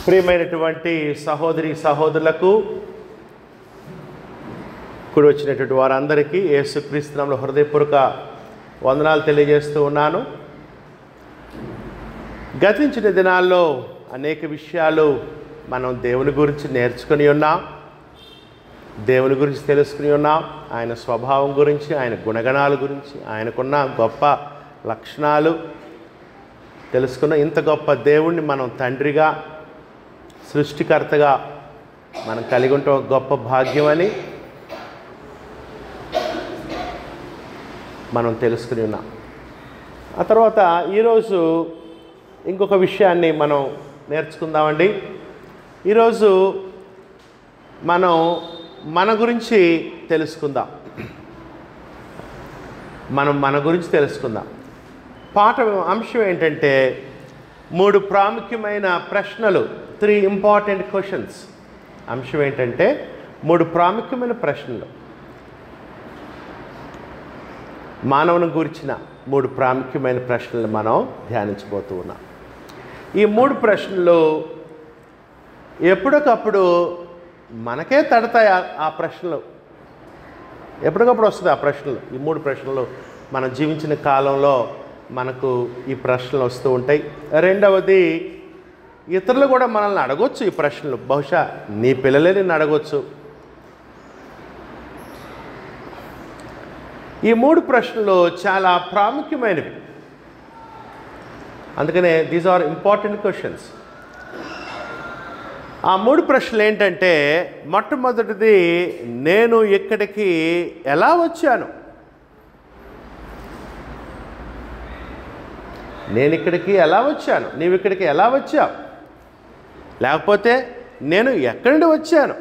ప్రియమైనటువంటి సహోదరి సహోదరులకు, కూడి వచ్చినటువంటి వారందరికీ యేసుక్రీస్తు నామములో హృదయపూర్వక వందనాలు తెలియజేస్తూ ఉన్నాను. గతించిన దినాల్లో అనేక విషయాలు మనం దేవుని గురించి నేర్చుకుని ఉన్నాం, దేవుని గురించి తెలుసుకుని ఉన్నాం. ఆయన స్వభావం గురించి, ఆయన గుణగణాల గురించి, ఆయనకున్న గొప్ప లక్షణాలు తెలుసుకున్న. ఇంత గొప్ప దేవుణ్ణి మనం తండ్రిగా, సృష్టికర్తగా మనం కలిగి ఉంటే ఒక గొప్ప భాగ్యమని మనం తెలుసుకుని ఉన్నాం. ఆ తర్వాత ఈరోజు ఇంకొక విషయాన్ని మనం నేర్చుకుందామండి. ఈరోజు మనం మన గురించి తెలుసుకుందాం. మన గురించి తెలుసుకుందాం. పాఠ అంశం ఏంటంటే 3 ప్రాముఖ్యమైన ప్రశ్నలు, 3 ఇంపార్టెంట్ క్వశ్చన్స్. అంశం ఏంటంటే 3 ప్రాముఖ్యమైన ప్రశ్నలు, మానవుని గురించిన 3 ప్రాముఖ్యమైన ప్రశ్నలు మనం ధ్యానించబోతూ ఉన్నాం. ఈ 3 ప్రశ్నలు ఎప్పటికప్పుడు మనకే తడతాయి. ఆ ప్రశ్నలు ఎప్పటికప్పుడు వస్తుంది. ఆ ప్రశ్నలు, ఈ 3 ప్రశ్నలు మనం జీవించిన కాలంలో మనకు ఈ ప్రశ్నలు వస్తూ ఉంటాయి. రెండవది, ఇతరులు కూడా మనల్ని అడగొచ్చు ఈ ప్రశ్నలు. బహుశా నీ పిల్లలే నిన్ను అడగొచ్చు. ఈ 3 ప్రశ్నలు చాలా ప్రాముఖ్యమైనవి. అందుకనే దీస్ ఆర్ ఇంపార్టెంట్ క్వశ్చన్స్. ఆ 3 ప్రశ్నలు ఏంటంటే, మొట్టమొదటిది, నేను ఇక్కడికి ఎలా వచ్చాను? నేను ఇక్కడికి ఎలా వచ్చాను? నీవు ఇక్కడికి ఎలా వచ్చావు? లేకపోతే నేను ఎక్కడి నుండి వచ్చాను?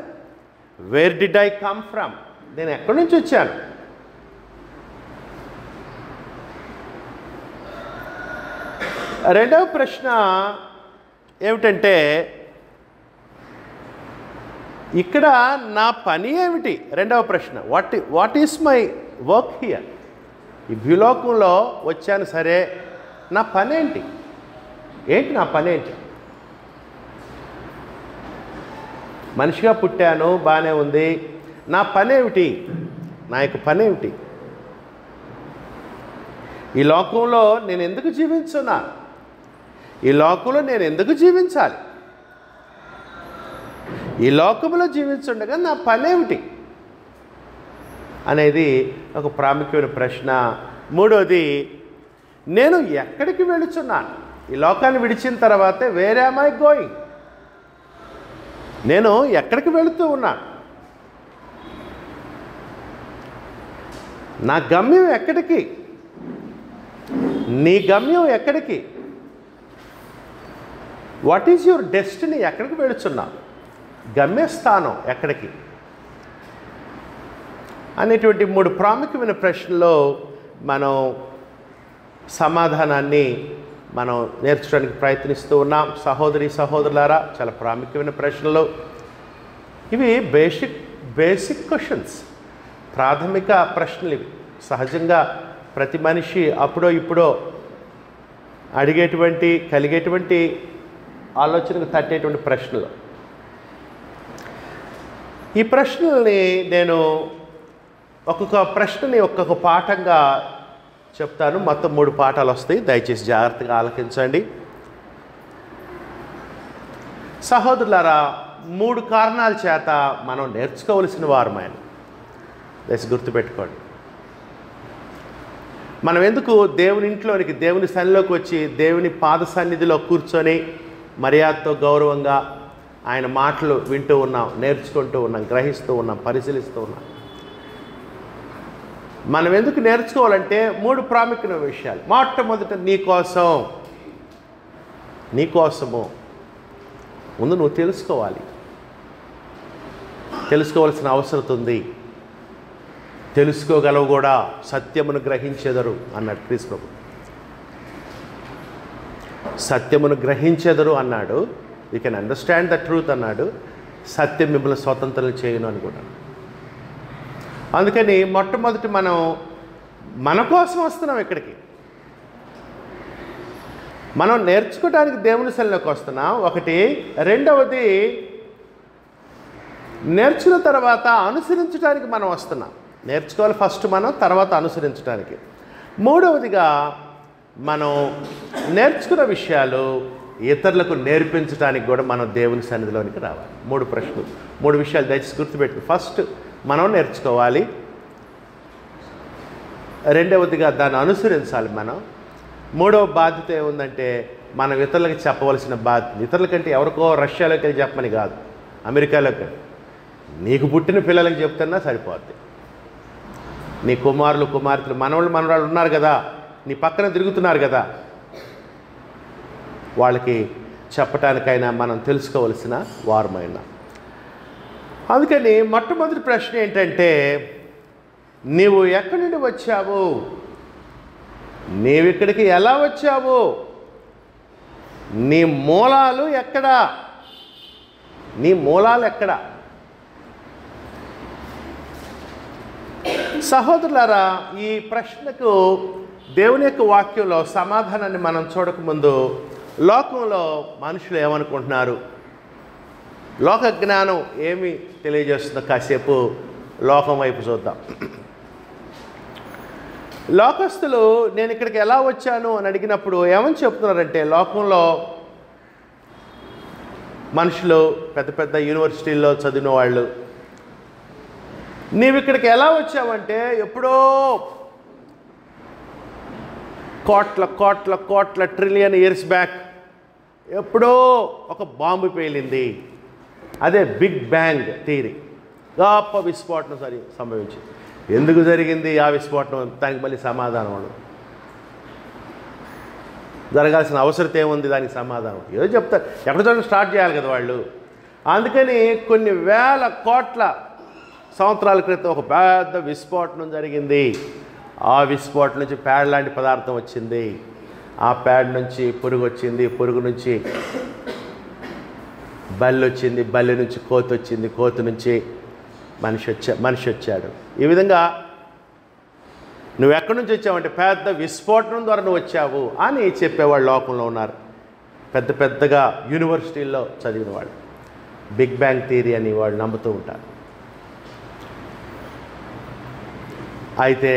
Where did I come from? నేను ఎక్కడి నుంచి వచ్చాను? రెండవ ప్రశ్న ఏమిటంటే, ఇక్కడ నా పని ఏమిటి? రెండవ ప్రశ్న, what is my work here? ఈ భూలోకంలో వచ్చాను, సరే, నా పని ఏంటి? నా పని ఏంటి? మనిషిగా పుట్టాను, బాగానే ఉంది. నా పని ఏమిటి? నా యొక్క పని ఏమిటి? ఈ లోకంలో నేను ఎందుకు జీవించున్నా? ఈ లోకంలో నేను ఎందుకు జీవించాలి? ఈ లోకంలో జీవించుండగా నా పని ఏమిటి అనేది ఒక ప్రాముఖ్యమైన ప్రశ్న. మూడోది, నేను ఎక్కడికి వెళుచున్నాను? ఈ లోకాన్ని విడిచిన తర్వాతే వేర్ యామ్ ఐ గోయింగ్? నేను ఎక్కడికి వెళుతూ ఉన్నాను? నా గమ్యం ఎక్కడికి? నీ గమ్యం ఎక్కడికి? What is your destiny? ఎక్కడికి వెళుచున్నావు? గమ్యస్థానం ఎక్కడికి అనేటువంటి 3 ప్రాముఖ్యమైన ప్రశ్నల్లో మనం సమాధానాన్ని మనం నేర్చడానికి ప్రయత్నిస్తూ ఉన్నాం. సహోదరి సహోదరులారా, చాలా ప్రాముఖ్యమైన ప్రశ్నలు ఇవి. బేసిక్ క్వశ్చన్స్, ప్రాథమిక ప్రశ్నలు ఇవి. సహజంగా ప్రతి మనిషి అప్పుడో ఇప్పుడో అడిగేటువంటి, కలిగేటువంటి, ఆలోచనకు తట్టేటువంటి ప్రశ్నలు. ఈ ప్రశ్నల్ని నేను ఒక్కొక్క ప్రశ్నని ఒక్కొక్క పాఠంగా చెప్తాను. మొత్తం 3 పాఠాలు వస్తాయి. దయచేసి జాగ్రత్తగా ఆలకించండి. సహోదరులారా, 3 కారణాల చేత మనం నేర్చుకోవలసిన వారమైన దయచేసి గుర్తుపెట్టుకోండి. మనం ఎందుకు దేవుని ఇంట్లోనికి, దేవుని సన్నిధిలోకి వచ్చి దేవుని పాద సన్నిధిలో కూర్చొని మర్యాదతో, గౌరవంగా ఆయన మాటలు వింటూ ఉన్నాం, నేర్చుకుంటూ ఉన్నాం, గ్రహిస్తూ ఉన్నాం, పరిశీలిస్తూ ఉన్నాం. మనం ఎందుకు నేర్చుకోవాలంటే 3 ప్రాముఖ్యమైన విషయాలు. మొట్టమొదట, నీకోసము ముందు నువ్వు తెలుసుకోవాల్సిన అవసరం ఉంది. తెలుసుకోగలవు కూడా, సత్యమును గ్రహించెదరు అన్నాడు క్రీస్తు ప్రభు. సత్యమును గ్రహించెదరు అన్నాడు. You can understand the truth అన్నాడు. సత్యం మిమ్మల్ని స్వతంత్రం చేయను అనుకున్నాడు. అందుకని మొట్టమొదటి మనం మన కోసం వస్తున్నాం ఇక్కడికి. మనం నేర్చుకోవడానికి దేవుని సన్నిధిలోకి వస్తున్నాం ఒకటి. రెండవది, నేర్చుకున్న తర్వాత అనుసరించడానికి మనం వస్తున్నాం. నేర్చుకోవాలి ఫస్ట్ మనం, తర్వాత అనుసరించడానికి. మూడవదిగా, మనం నేర్చుకున్న విషయాలు ఇతరులకు నేర్పించడానికి కూడా మనం దేవుని సన్నిధిలోనికి రావాలి. 3 ప్రశ్నలు, 3 విషయాలు దయచేసి గుర్తుపెట్టు. ఫస్ట్ మనం నేర్చుకోవాలి, రెండవదిగా దాన్ని అనుసరించాలి మనం, మూడవ బాధ్యత ఏముందంటే మనం ఇతరులకు చెప్పవలసిన బాధ్యత. ఇతరులకంటే ఎవరికో రష్యాలోకి వెళ్ళి చెప్పమని కాదు, అమెరికాలోకి, నీకు పుట్టిన పిల్లలకి చెప్తున్నా సరిపోద్ది. నీ కుమారులు కుమార్తెలు మనవాళ్ళు ఉన్నారు కదా, నీ పక్కన తిరుగుతున్నారు కదా, వాళ్ళకి చెప్పటానికైనా మనం తెలుసుకోవలసిన వారమైనా. అందుకని మొట్టమొదటి ప్రశ్న ఏంటంటే, నీవు ఎక్కడి నుండి వచ్చావు? నీవు ఇక్కడికి ఎలా వచ్చావు? నీ మూలాలు ఎక్కడా? నీ మూలాలు ఎక్కడా? సహోదరులారా, ఈ ప్రశ్నకు దేవుని యొక్క వాక్యంలో సమాధానాన్ని మనం చూడకముందు లోకంలో మనుషులు ఏమనుకుంటున్నారు, లోక జ్ఞానం ఏమి తెలియజేస్తుందో కాసేపు లోకం వైపు చూద్దాం. లోకస్తులు నేను ఇక్కడికి ఎలా వచ్చాను అని అడిగినప్పుడు ఏమని చెప్తున్నారంటే, లోకంలో మనుషులు పెద్ద పెద్ద యూనివర్సిటీల్లో చదివిన వాళ్ళు, నీవు ఇక్కడికి ఎలా వచ్చావంటే ఎప్పుడో కోట్ల కోట్ల కోట్ల ట్రిలియన్ ఇయర్స్ బ్యాక్ ఎప్పుడో ఒక బాంబు పేలింది, అదే బిగ్ బ్యాంగ్ థియరీ, గొప్ప విస్ఫోటనం సంభవించింది. ఎందుకు జరిగింది ఆ విస్ఫోటనం? దానికి మళ్ళీ సమాధానం ఉండదు. జరగాల్సిన అవసరం ఏముంది దానికి సమాధానం? ఏదో చెప్తారు, ఎక్కడ చూడండి స్టార్ట్ చేయాలి కదా వాళ్ళు. అందుకని కొన్ని వేల కోట్ల సంవత్సరాల క్రితం ఒక పెద్ద విస్ఫోటనం జరిగింది. ఆ విస్ఫోటనం నుంచి ప్యాడ్ లాంటి పదార్థం వచ్చింది, ఆ ప్యాడ్ నుంచి పురుగు వచ్చింది, పురుగు నుంచి బల్లి వచ్చింది, బల్లి నుంచి కోతి వచ్చింది, కోతి నుంచి మనిషి వచ్చాడు. ఈ విధంగా నువ్వు ఎక్కడి నుంచి వచ్చావంటే పెద్ద విస్ఫోటనం ద్వారా నువ్వు వచ్చావు అని చెప్పేవాళ్ళు లోకంలో ఉన్నారు. పెద్ద పెద్దగా యూనివర్సిటీల్లో చదివిన వాళ్ళు బిగ్ బ్యాంగ్ థియరీ అని వాళ్ళు నమ్ముతూ ఉంటారు. అయితే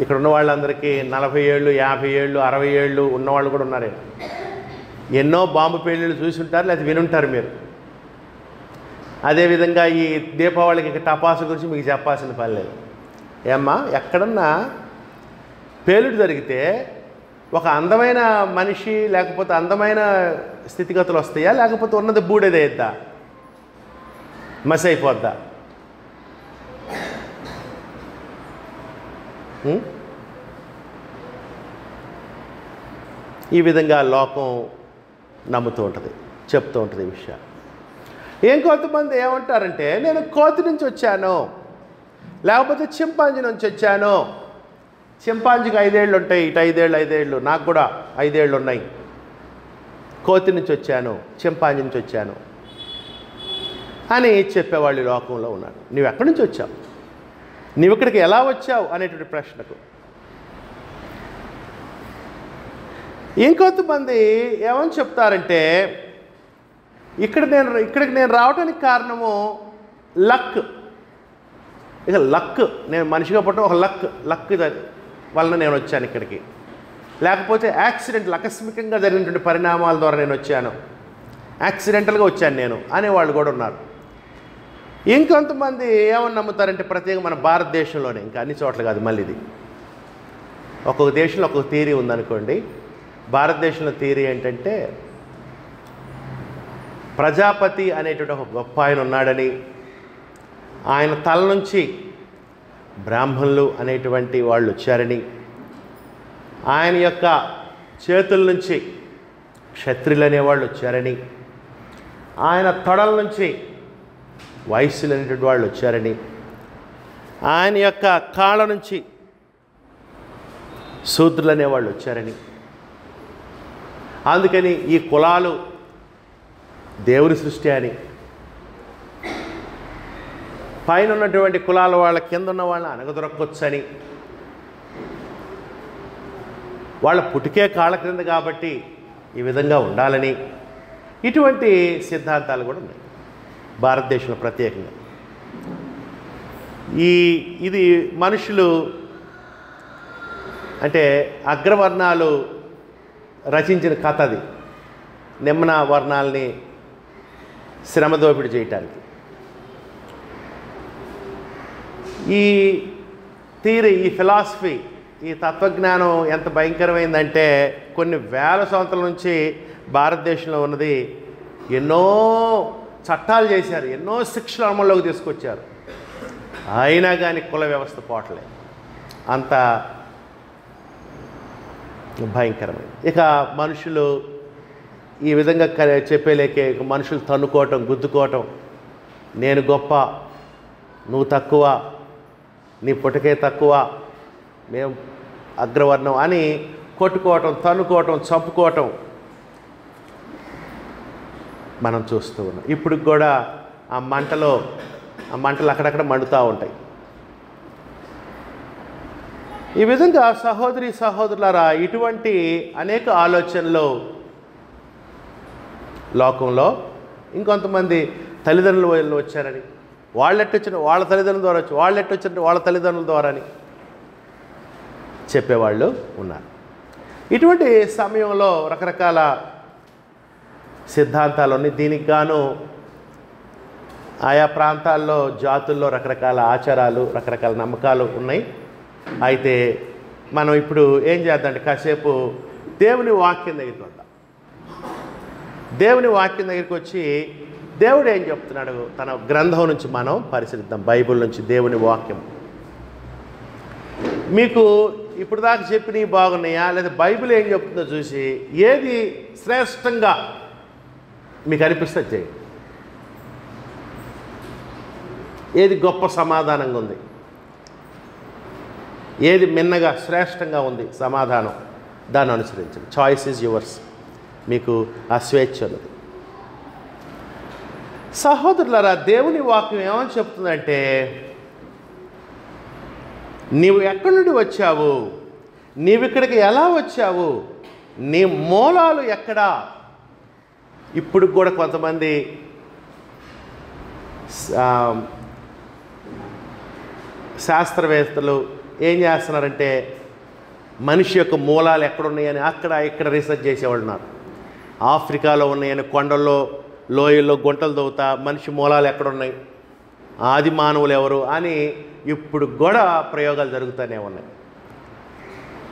ఇక్కడ ఉన్న వాళ్ళందరికీ 40 ఏళ్ళు 50 ఏళ్ళు 60 ఏళ్ళు ఉన్నవాళ్ళు కూడా ఉన్నారే. ఎన్నో బాంబు పేలుళ్ళు చూసి ఉంటారు, లేదా వినుంటారు మీరు. అదేవిధంగా ఈ దీపావళికి టపాసు గురించి మీకు చెప్పాల్సిన పని లేదు. ఏమ్మా, ఎక్కడన్నా పేలుడు జరిగితే ఒక అందమైన మనిషి లేకపోతే అందమైన స్థితిగతులు వస్తాయా, లేకపోతే ఉన్నది బూడేదేద్దా, మసి అయిపోద్దా? ఈ విధంగా లోకం నమ్ముతూ ఉంటుంది, చెప్తూ ఉంటుంది ఈ విషయాలు. ఇంకొంతమంది ఏమంటారంటే, నేను కోతి నుంచి వచ్చాను, లేకపోతే చింపాంజీ నుంచి వచ్చాను. చింపాంజీకి 5 ఏళ్ళు ఉంటాయి, ఇటు 5 ఏళ్ళు, నాకు కూడా 5 ఏళ్ళు ఉన్నాయి. కోతి నుంచి వచ్చాను, చింపాంజీ నుంచి వచ్చాను అని చెప్పేవాళ్ళు లోకంలో ఉన్నారు. నువ్వు ఎక్కడి నుంచి వచ్చావు, నువ్వు ఇక్కడికి ఎలా వచ్చావు అనేటువంటి ప్రశ్నకు ఇంకొంతమంది ఏమని చెప్తారంటే, ఇక్కడికి నేను రావడానికి కారణము లక్. ఇక లక్, నేను మనిషిగా పుట్టడం ఒక లక్ వలన నేను వచ్చాను ఇక్కడికి, లేకపోతే యాక్సిడెంట్లు, ఆకస్మికంగా జరిగినటువంటి పరిణామాల ద్వారా నేను వచ్చాను, యాక్సిడెంటల్గా వచ్చాను నేను అనేవాళ్ళు కూడా ఉన్నారు. ఇంకొంతమంది ఏమని నమ్ముతారంటే, ప్రత్యేకంగా మన భారతదేశంలోనే, ఇంకా అన్ని చోట్ల కాదు, మళ్ళీ ఇది ఒక్కొక్క దేశంలో ఒక్కొక్క థియరీ ఉందనుకోండి. భారతదేశంలో థియరీ ఏంటంటే, ప్రజాపతి అనేటువంటి ఒక గొప్ప ఆయన ఉన్నాడని, ఆయన తల నుంచి బ్రాహ్మణులు అనేటువంటి వాళ్ళు వచ్చారని, ఆయన యొక్క చేతుల నుంచి క్షత్రియులు అనేవాళ్ళు వచ్చారని, ఆయన తొడల నుంచి వైశ్యులు అనేటువంటి వాళ్ళు వచ్చారని, ఆయన యొక్క కాళ్ళ నుంచి శూద్రులు అనేవాళ్ళు వచ్చారని, అందుకని ఈ కులాలు దేవుని సృష్టి అని, పైన ఉన్నటువంటి కులాల వాళ్ళ కింద ఉన్న వాళ్ళని అనగదొరక్కొచ్చని, వాళ్ళ పుట్టుకే కాళ్ళ క్రింద కాబట్టి ఈ విధంగా ఉండాలని ఇటువంటి సిద్ధాంతాలు కూడా ఉన్నాయి భారతదేశంలో ప్రత్యేకంగా. ఇది మనుషులు అంటే అగ్రవర్ణాలు రచించిన కథ అది, నిమ్న వర్ణాలని శ్రమదోపిడి చేయటానికి. ఈ థియరీ, ఈ ఫిలాసఫీ, ఈ తత్వజ్ఞానం ఎంత భయంకరమైందంటే కొన్ని వేల సంవత్సరాల నుంచి భారతదేశంలో ఉన్నది ఎన్నో చట్టాలు చేశారు, ఎన్నో శిక్షలు అమల్లోకి తీసుకొచ్చారు, అయినా కానీ కుల వ్యవస్థ పోవట్లేదు, అంత భయంకరమైంది. ఇక మనుషులు ఈ విధంగా చెప్పేలేకే మనుషులు తన్నుకోవటం, గుద్దుకోవటం, నేను గొప్ప, నువ్వు తక్కువ, నీ పుట్టకే తక్కువ, మేము అగ్రవర్ణం అని కొట్టుకోవటం, తన్నుకోవటం, చంపుకోవటం మనం చూస్తూ ఉన్నాం. ఇప్పుడు కూడా ఆ మంటలు అక్కడక్కడ మండుతూ ఉంటాయి. ఈ విధంగా సహోదరి సహోదరులారా, ఇటువంటి అనేక ఆలోచనలు లోకంలో ఇంకొంతమంది తల్లిదండ్రులు వచ్చారని, వాళ్ళెట్టొచ్చిన వాళ్ళ తల్లిదండ్రుల ద్వారా వచ్చి, వాళ్ళెట్టొచ్చిన వాళ్ళ తల్లిదండ్రుల ద్వారా అని చెప్పేవాళ్ళు ఉన్నారు. ఇటువంటి సమయంలో రకరకాల సిద్ధాంతాలు ఉన్నాయి. దీనికి గాను ఆయా ప్రాంతాల్లో, జాతుల్లో రకరకాల ఆచారాలు, రకరకాల నమ్మకాలు ఉన్నాయి. అయితే మనం ఇప్పుడు ఏం చేద్దామంటే కాసేపు దేవుని వాక్యం దగ్గరికి వద్దాం. దేవుని వాక్యం దగ్గరికి వచ్చి దేవుడు ఏం చెప్తున్నాడు తన గ్రంథం నుంచి మనం పరిశీలిద్దాం. బైబిల్ నుంచి దేవుని వాక్యం మీకు ఇప్పుడు దాకా చెప్పినవి బాగున్నాయా, లేదా బైబిల్ ఏం చెప్తుందో చూసి ఏది శ్రేష్టంగా మీకు అనిపిస్తే చేయండి. ఏది గొప్ప సమాధానంగా ఉంది, ఏది మిన్నగా శ్రేష్టంగా ఉంది సమాధానం, దాన్ని అనుసరించండి. Choice is yours. మీకు ఆ స్వేచ్ఛ ఉన్నది. సహోదరులారా, దేవుని వాక్యం ఏమని చెప్తుందంటే, నీవు ఎక్కడి నుండి వచ్చావు, నీవిక్కడికి ఎలా వచ్చావు, నీ మూలాలు ఎక్కడా. ఇప్పుడు కూడా కొంతమంది శాస్త్రవేత్తలు ఏం చేస్తున్నారంటే మనిషి యొక్క మూలాలు ఎక్కడున్నాయని అక్కడ ఇక్కడ రీసెర్చ్ చేసేవాళ్ళు ఉన్నారు. ఆఫ్రికాలో ఉన్నాయని కొండల్లో, లోయల్లో గుంటలు దవ్వుతా మనిషి మూలాలు ఎక్కడున్నాయి, ఆది మానవులు ఎవరు అని ఇప్పుడు కూడా ప్రయోగాలు జరుగుతూనే ఉన్నాయి.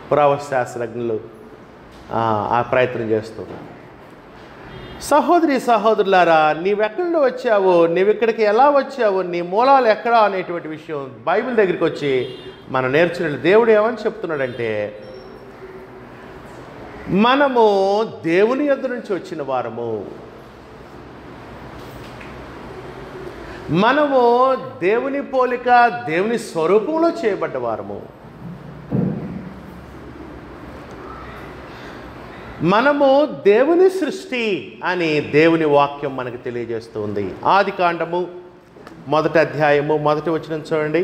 పురావస్తు శాస్త్రజ్ఞులు ఆ ప్రయత్నం చేస్తున్నారు. సహోదరి సహోదరులారా, నీవెక్కడి నుండి వచ్చావు, నీవిక్కడికి ఎలా వచ్చావు, నీ మూలాలు ఎక్కడా అనేటువంటి విషయం బైబిల్ దగ్గరికి వచ్చి మనం నేర్చుకునే దేవుడు ఏమని చెప్తున్నాడంటే, మనము దేవుని యొద్ద నుంచి వచ్చిన వారము, మనము దేవుని పోలిక, దేవుని స్వరూపంలో చేయబడ్డ వారము, మనము దేవుని సృష్టి అని దేవుని వాక్యం మనకు తెలియజేస్తుంది. ఆది కాండము 1వ అధ్యాయము 1వ వచనం చూడండి.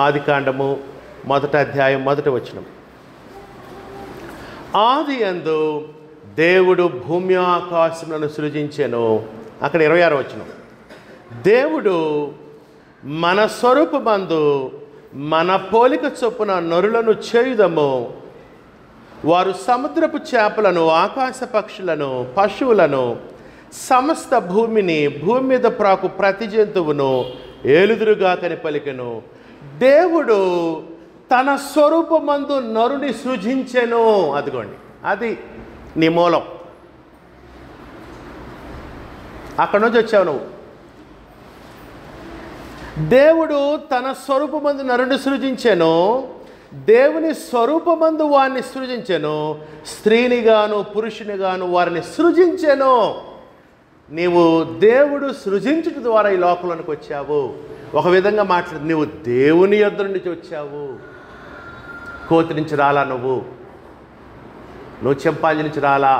ఆది కాండము 1వ అధ్యాయం 1వ వచనం. ఆది యందు దేవుడు భూమి ఆకాశములను సృజించెను. అక్కడ 26వ వచనం. దేవుడు మన స్వరూపమందు మన పోలిక చొప్పున నరులను చేయుదము, వారు సముద్రపు చేపలను, ఆకాశ పక్షులను, పశువులను, సమస్త భూమిని, భూమి మీద ప్రాకు ప్రతి జంతువును ఏలుదురుగా కని పలికెను. దేవుడు తన స్వరూపమందు నరుని సృజించెను. అదిగోండి, అది నీ మూలం. అక్కడి నుంచి వచ్చావు నువ్వు. దేవుడు తన స్వరూపమందు నరుని సృజించెను, దేవుని స్వరూపమందు వారిని సృజించెను, స్త్రీనిగాను పురుషునిగాను వారిని సృజించెను. నీవు దేవుడు సృజించుట ద్వారా ఈ లోకంలోనికి వచ్చావు. ఒక విధంగా మాట్లాడు, నువ్వు దేవుని యొద్ద నుంచి వచ్చావు. కోతి నుంచి రాలా, నువ్వు చింపాంజీ నుంచి రాలా,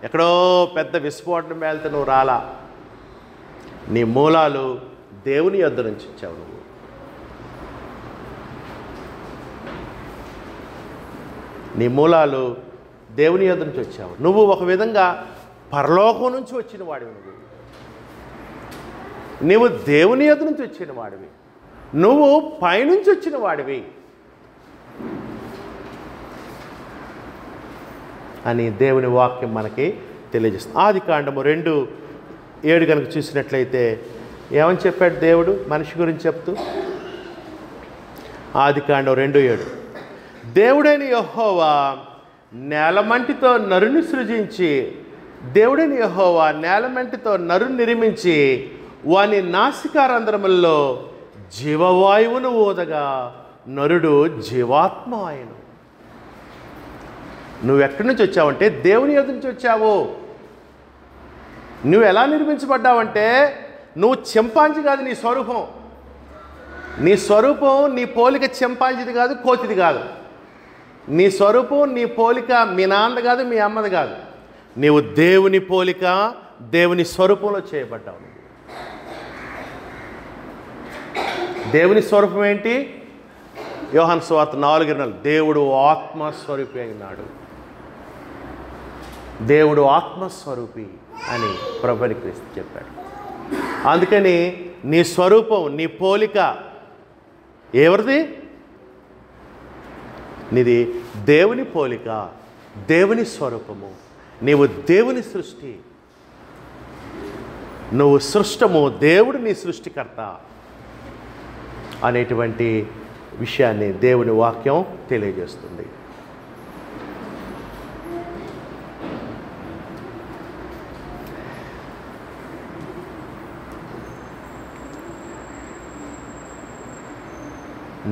ఎక్కడో పెద్ద విస్ఫోటనం వెళ్తే నువ్వు రాలా. నీ మూలాలు దేవుని యొద్ద నుంచి వచ్చావు నువ్వు. నీ మూలాలు దేవుని యొద్ద నుంచి వచ్చావు. నువ్వు ఒక విధంగా పరలోకం నుంచి వచ్చిన వాడివి. నువ్వు దేవుని యొద్ద నుంచి వచ్చిన వాడివి. నువ్వు పైనుంచి వచ్చిన వాడివి అని దేవుని వాక్యం మనకి తెలియజేస్తుంది. ఆదికాండము 2:7 కనుక చూసినట్లయితే ఏమని చెప్పాడు దేవుడు మనిషి గురించి చెప్తూ? ఆదికాండం 2:7, దేవుడైన యెహోవా నేలమంటితో నరుని సృజించి, దేవుడైన యెహోవా నేలమంటితో నరుని నిర్మించి వాని నాసికారంధ్రములలో జీవవాయువును ఊదగా నరుడు జీవాత్మ ఆయను. నువ్వెక్కడి నుంచి వచ్చావంటే దేవుని యొద్ద నుంచి వచ్చావు. నువ్వు ఎలా నిర్మించబడ్డావంటే, నువ్వు చింపాంజీ కాదు. నీ స్వరూపం నీ పోలిక చింపాంజీది కాదు, కోతిది కాదు. నీ స్వరూపం నీ పోలిక మీ నాన్నది కాదు, మీ అమ్మది కాదు. నీవు దేవుని పోలిక దేవుని స్వరూపంలో చేయబడ్డావు. దేవుని స్వరూపం ఏంటి? యోహాను సువార్త 4:4, దేవుడు ఆత్మస్వరూపి అయినాడు. దేవుడు ఆత్మస్వరూపి అని ప్రభువుని క్రీస్తు చెప్పాడు. అందుకని నీ స్వరూపం నీ పోలిక ఎవరిది? నీది దేవుని పోలిక, దేవుని స్వరూపము. నీవు దేవుని సృష్టి, నువ్వు సృష్టము, దేవుడు నీ సృష్టికర్త అనేటువంటి విషయాన్ని దేవుని వాక్యం తెలియజేస్తుంది.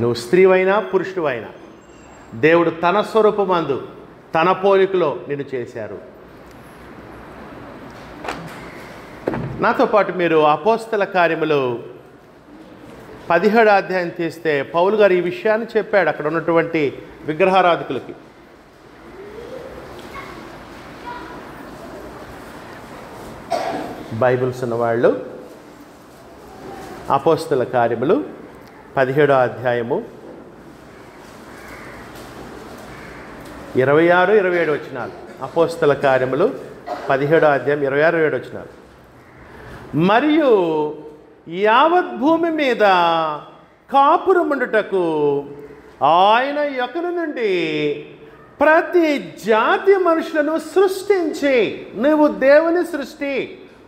నువ్వు స్త్రీవైనా పురుషుడివైనా దేవుడు తన స్వరూపమందు తన పోలికలో నిన్ను చేశారు. నాతో పాటు మీరు అపోస్తల కార్యములు 17వ అధ్యాయం తీస్తే పౌలు గారు ఈ విషయాన్ని చెప్పాడు అక్కడ ఉన్నటువంటి విగ్రహారాధికులకి. బైబిల్స్ ఉన్నవాళ్ళు అపోస్తల కార్యములు 17వ అధ్యాయము 26-27 వచనాలు. అపోస్తల కార్యములు 17వ అధ్యాయం 26-27 వచనాలు. మరియు యావత్ భూమి మీద కాపురముండుటకు ఆయన యొక్కన నుండి ప్రతి జాతి మనుషులను సృష్టించి, నువ్వు దేవుని సృష్టి.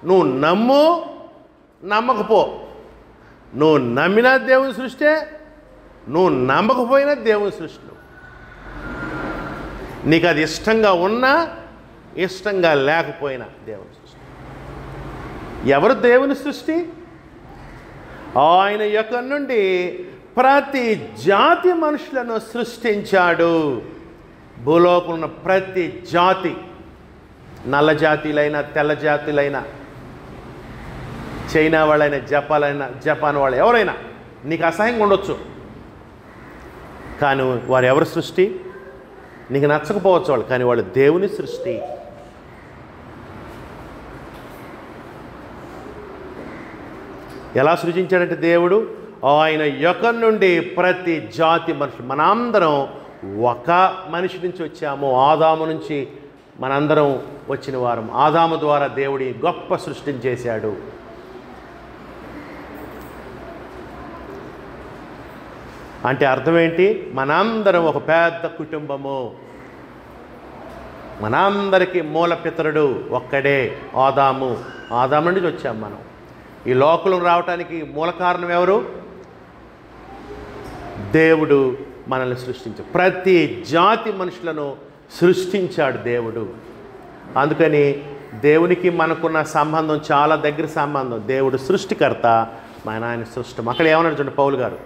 నువ్వు నమ్ము, నమ్మకపో. నువ్వు నమ్మినా దేవుని సృష్టే, నువ్వు నమ్మకపోయినా దేవుని సృష్టి. నీకు అది ఇష్టంగా ఉన్నా ఇష్టంగా లేకపోయినా దేవుని సృష్టి. ఎవరు దేవుని సృష్టి? ఆయన యొక్క నుండి ప్రతి జాతి మనుషులను సృష్టించాడు. భూలోకంలో ఉన్న ప్రతి జాతి, నల్ల జాతీలైనా తెల్ల జాతీలైనా, చైనా వాళ్ళైనా జపాన్ వాళ్ళు ఎవరైనా నీకు అసహ్యంగా ఉండొచ్చు, కానీ వారు ఎవరు సృష్టి? నీకు నచ్చకపోవచ్చు వాళ్ళు, కానీ వాళ్ళు దేవుని సృష్టి. ఎలా సృజించాడంటే దేవుడు ఆయన యొక్క నుండి ప్రతి జాతి మనుషులు, మనందరం ఒక మనిషి నుంచి వచ్చాము. ఆదాము నుంచి మనందరం వచ్చిన వారం. ఆదాము ద్వారా దేవుడి గొప్ప సృష్టిని చేశాడు. అంటే అర్థం ఏంటి? మనందరం ఒక పెద్ద కుటుంబము. మనందరికీ మూల పితరుడు ఒక్కడే, ఆదాము. ఆదాము నుంచి వచ్చాం మనం. ఈ లోకం రావటానికి మూల కారణం ఎవరు? దేవుడు మనల్ని సృష్టించాడు. ప్రతి జాతి మనుషులను సృష్టించాడు దేవుడు. అందుకని దేవునికి మనకున్న సంబంధం చాలా దగ్గర సంబంధం. దేవుడు సృష్టికర్త, మన ఆయన సృష్టం. అక్కడ ఏమన్నాడు చూడండి పౌలు గారు,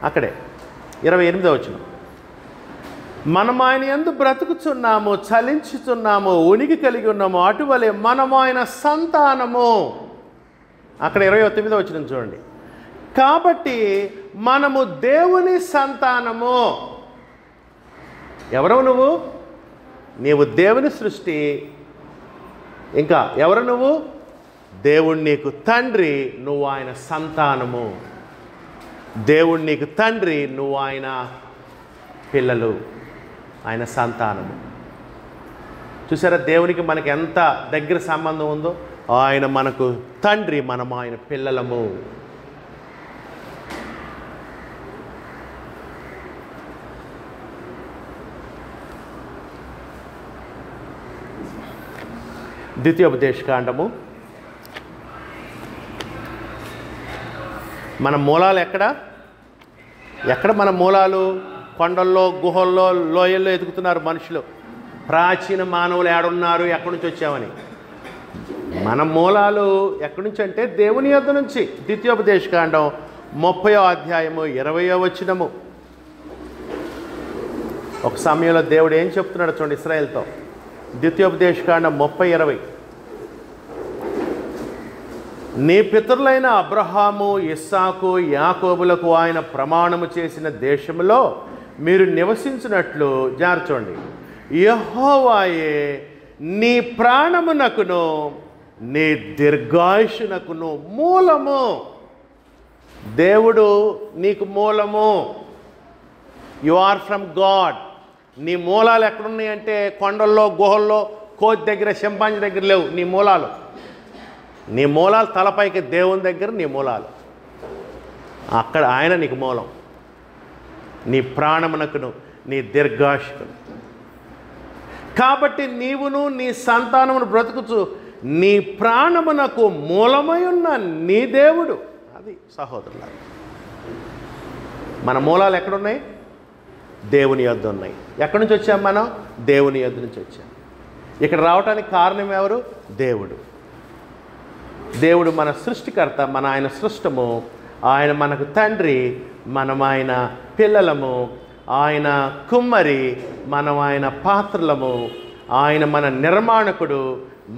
అక్కడే 28వ వచనం, మనం ఆయన యందు బ్రతుకుచున్నాము, చలించుచున్నాము, ఉనికి కలిగి ఉన్నాము, అటువలే మనము ఆయన సంతానము. అక్కడ 29వ వచనం చూడండి, కాబట్టి మనము దేవుని సంతానము. ఎవరు నువ్వు? నీవు దేవుని సృష్టి. ఇంకా ఎవరు నువ్వు? దేవుడు నీకు తండ్రి, నువ్వు ఆయన సంతానము. దేవుడు నీకు తండ్రి, నువ్వు ఆయన పిల్లలు. ఆయన సంతానము. చూసారా దేవునికి మనకి ఎంత దగ్గర సంబంధం ఉందో. ఆయన మనకు తండ్రి, మనం ఆయన పిల్లలము. ద్వితీయోపదేశకాండము. మన మూలాలు ఎక్కడ మన మూలాలు? కొండల్లో, గుహల్లో, లోయల్లో ఎదుగుతున్నారు మనుషులు. ప్రాచీన మానవులు ఏడున్నారు, ఎక్కడి నుంచి వచ్చామని. మన మూలాలు ఎక్కడి నుంచి అంటే దేవుని యొద్ద నుంచి. ద్వితీయోపదేశకాండం 30వ అధ్యాయము 20వ వచనము. ఒక సమయంలో దేవుడు ఏం చెప్తున్నాడు చూడండి ఇశ్రాయేలుతో. ద్వితీయోపదేశకాండం 30:20. నీ పితరులైన అబ్రహాము, ఇస్సాకు, యాకోబులకు ఆయన ప్రమాణము చేసిన దేశంలో మీరు నివసించినట్లు జార్చండి. యెహోవాయే నీ ప్రాణమునకును నీ దీర్ఘాయుషునకును మూలము. దేవుడు నీకు మూలము. You are from God. నీ మూలాలు ఎక్కడున్నాయంటే కొండల్లో, గుహల్లో, కోతి దగ్గర, చింపాంజీ దగ్గర లేవు నీ మూలాలు. నీ మూలాలు తలపైకి దేవుని దగ్గర నీ మూలాలు. అక్కడ ఆయన నీకు మూలం. నీ ప్రాణమునకును నీ దీర్ఘాయుషుకును. కాబట్టి నీవును నీ సంతానమును బ్రతుకుచు నీ ప్రాణమునకు మూలమై ఉన్న నీ దేవుడు. అది సహోదరులారా, మన మూలాలు ఎక్కడున్నాయి? దేవుని యొద్ద ఉన్నాయి. ఎక్కడి నుంచి వచ్చాం మనం? దేవుని యొద్ద నుంచి వచ్చాం. ఇక్కడ రావడానికి కారణం ఎవరు? దేవుడు. దేవుడు మన సృష్టికర్త, మన ఆయన సృష్టము. ఆయన మనకు తండ్రి, మనం ఆయన పిల్లలము. ఆయన కుమ్మరి, మనం ఆయన పాత్రలము. ఆయన మన నిర్మాణకుడు,